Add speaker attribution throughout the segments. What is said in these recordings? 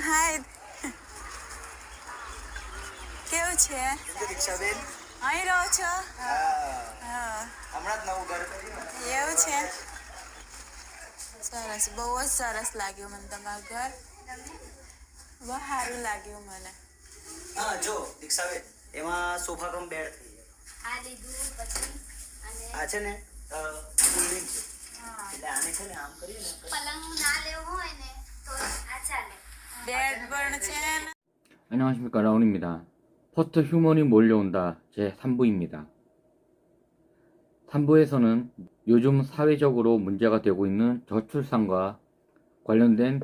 Speaker 1: હાય કેવું છે?
Speaker 2: દીક્ષાબેન
Speaker 1: અહીં રહો છો?
Speaker 2: હા,
Speaker 1: હા
Speaker 2: હમણાં જ નવું ઘર કર્યું ને.
Speaker 1: એવું છે? સરસ, બહુ જ સરસ લાગ્યું મને તમારું ઘર. બહુ સારું લાગ્યું મને.
Speaker 2: હા જો દીક્ષાબેન, એમાં સોફા કમ બેડ થઈ જાય.
Speaker 3: આ લીધું પછી અને
Speaker 2: આ છે ને બિલ્ડિંગ છે,
Speaker 3: હા
Speaker 2: એટલે આને છે ને આમ કરીએ ને
Speaker 3: પલંગ ના લેવો હોય ને તો આ ચાલે.
Speaker 1: બેડ પણ છે ને.
Speaker 4: 안녕하십니까 라온입니다. 포스트 휴먼이 몰려온다 제3부입니다. 3부에서는 요즘 사회적으로 문제가 되고 있는 저출산과 관련된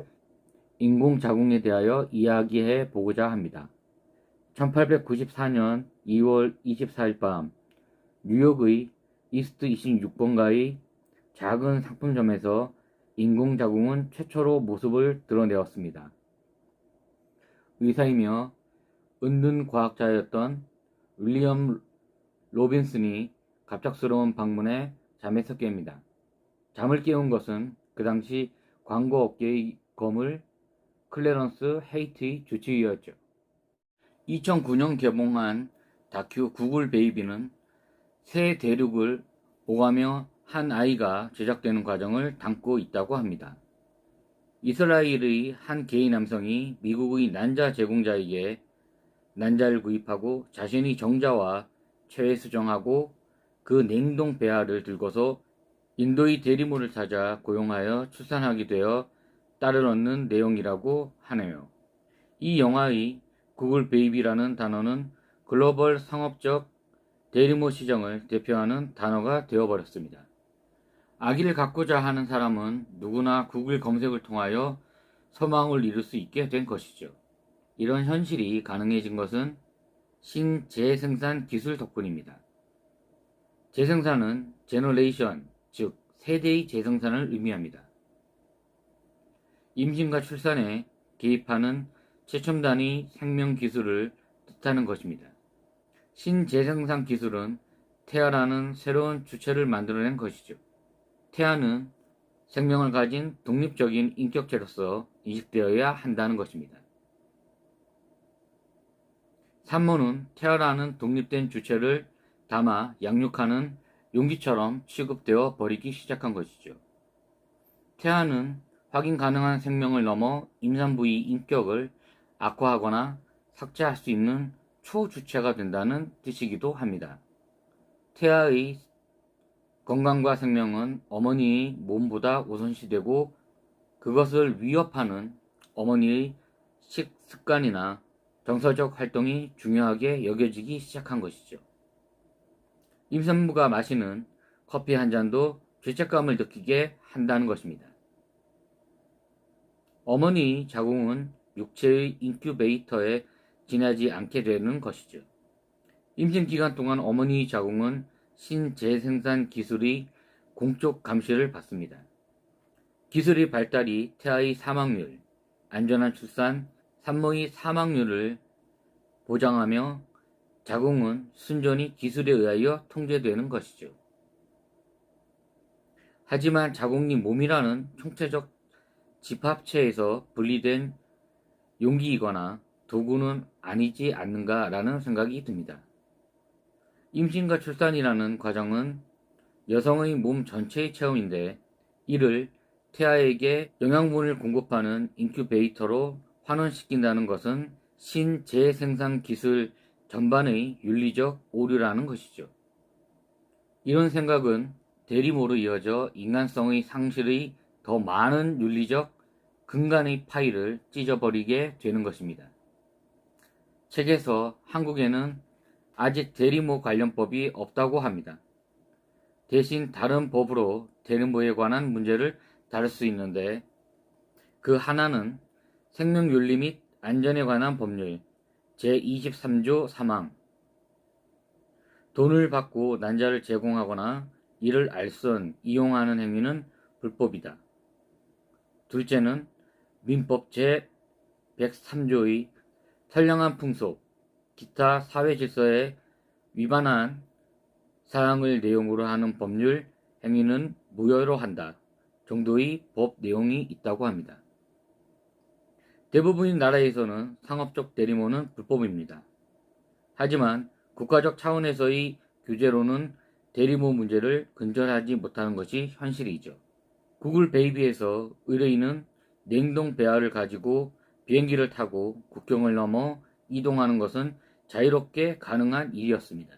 Speaker 4: 인공자궁에 대하여 이야기해 보고자 합니다. 1894년 2월 24일 밤 뉴욕의 이스트 26번가의 작은 상품점에서 인공자궁은 최초로 모습을 드러내었습니다. 의사이며 은둔 과학자였던 윌리엄 로빈슨이 갑작스러운 방문에 잠에서 깹니다. 잠을 깨운 것은 그 당시 광고 업계의 거물 클래런스 헤이트의 주치의였죠. 2009년 개봉한 다큐 구글 베이비는 새 대륙을 오가며 한 아이가 제작되는 과정을 담고 있다고 합니다. 이스라엘의 한 게이 남성이 미국의 난자 제공자에게 난자를 구입하고 자신이 정자와 체에 수정하고 그 냉동 배아를 들고서 인도의 대리모를 찾아 고용하여 출산하게 되어 딸을 얻는 내용이라고 하네요. 이 영화의 구글 베이비라는 단어는 글로벌 상업적 대리모 시장을 대표하는 단어가 되어버렸습니다. 아기를 갖고자 하는 사람은 누구나 구글 검색을 통하여 소망을 이룰 수 있게 된 것이죠. 이런 현실이 가능해진 것은 신재생산 기술 덕분입니다. 재생산은 제너레이션, 즉 세대의 재생산을 의미합니다. 임신과 출산에 개입하는 최첨단의 생명 기술을 뜻하는 것입니다. 신재생산 기술은 태아라는 새로운 주체를 만들어낸 것이죠. 태아는 생명을 가진 독립적인 인격체로서 인식되어야 한다는 것입니다. 산모는 태아라는 독립된 주체를 담아 양육하는 용기처럼 취급되어 버리기 시작한 것이죠. 태아는 확인 가능한 생명을 넘어 임산부의 인격을 악화하거나 삭제할 수 있는 초주체가 된다는 뜻이기도 합니다. 태아의 건강과 생명은 어머니의 몸보다 우선시되고 그것을 위협하는 어머니의 식습관이나 정서적 활동이 중요하게 여겨지기 시작한 것이죠. 임산부가 마시는 커피 한 잔도 죄책감을 느끼게 한다는 것입니다. 어머니의 자궁은 육체의 인큐베이터에 지나지 않게 되는 것이죠. 임신 기간 동안 어머니의 자궁은 신재생산 기술의 공적 감시를 받습니다. 기술의 발달이 태아의 사망률, 안전한 출산, 산모의 사망률을 보장하며 자궁은 순전히 기술에 의하여 통제되는 것이죠. 하지만 자궁이 몸이라는 총체적 집합체에서 분리된 용기이거나 도구는 아니지 않는가라는 생각이 듭니다. 임신과 출산이라는 과정은 여성의 몸 전체의 체험인데 이를 태아에게 영양분을 공급하는 인큐베이터로 환원시킨다는 것은 신재생산 기술 전반의 윤리적 오류라는 것이죠. 이런 생각은 대리모로 이어져 인간성의 상실의 더 많은 윤리적 근간의 파일을 찢어버리게 되는 것입니다. 책에서 한국에는 아직 대리모 관련법이 없다고 합니다. 대신 다른 법으로 대리모에 관한 문제를 다룰 수 있는데 그 하나는 생명윤리 및 안전에 관한 법률 제23조 3항 돈을 받고 난자를 제공하거나 이를 알선, 이용하는 행위는 불법이다. 둘째는 민법 제103조의 선량한 풍속, 기타 사회질서에 위반한 사항을 내용으로 하는 법률 행위는 무효로 한다 정도의 법 내용이 있다고 합니다. 대부분의 나라에서는 상업적 대리모는 불법입니다. 하지만 국가적 차원에서의 규제로는 대리모 문제를 근절하지 못하는 것이 현실이죠. 구글 베이비에서 의뢰인은 냉동 배아를 가지고 비행기를 타고 국경을 넘어 이동하는 것은 자유롭게 가능한 일이었습니다.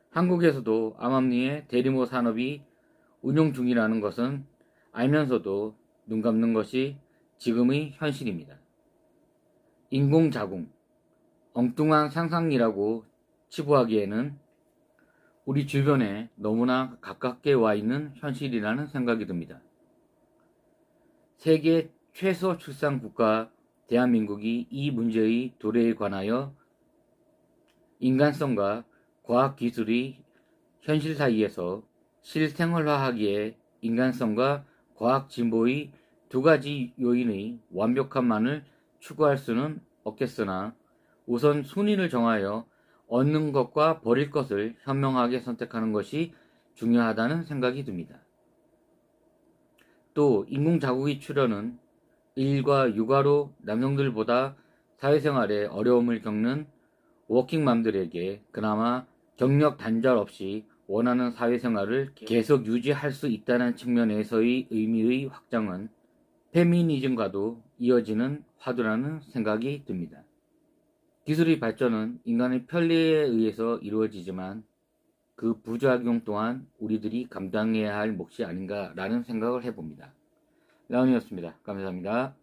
Speaker 4: 한국에서도 암암리의 대리모 산업이 운용 중이라는 것은 알면서도 눈 감는 것이 지금의 현실입니다. 인공자궁, 엉뚱한 상상이라고 치부하기에는 우리 주변에 너무나 가깝게 와 있는 현실이라는 생각이 듭니다. 세계 최소 출산 국가 대한민국이 이 문제의 도래에 관하여 인간성과 과학기술이 현실 사이에서 실생활화하기에 인간성과 과학 진보의 두 가지 요인의 완벽함만을 추구할 수는 없겠으나 우선 순위를 정하여 얻는 것과 버릴 것을 현명하게 선택하는 것이 중요하다는 생각이 듭니다. 또 인공자궁의 출현은 일과 육아로 남성들보다 사회생활에 어려움을 겪는 워킹맘들에게 그나마 경력 단절 없이 원하는 사회생활을 계속 유지할 수 있다는 측면에서의 의미의 확장은 페미니즘과도 이어지는 화두라는 생각이 듭니다. 기술의 발전은 인간의 편리에 의해서 이루어지지만 그 부작용 또한 우리들이 감당해야 할 몫이 아닌가라는 생각을 해봅니다. 라온이었습니다. 감사합니다.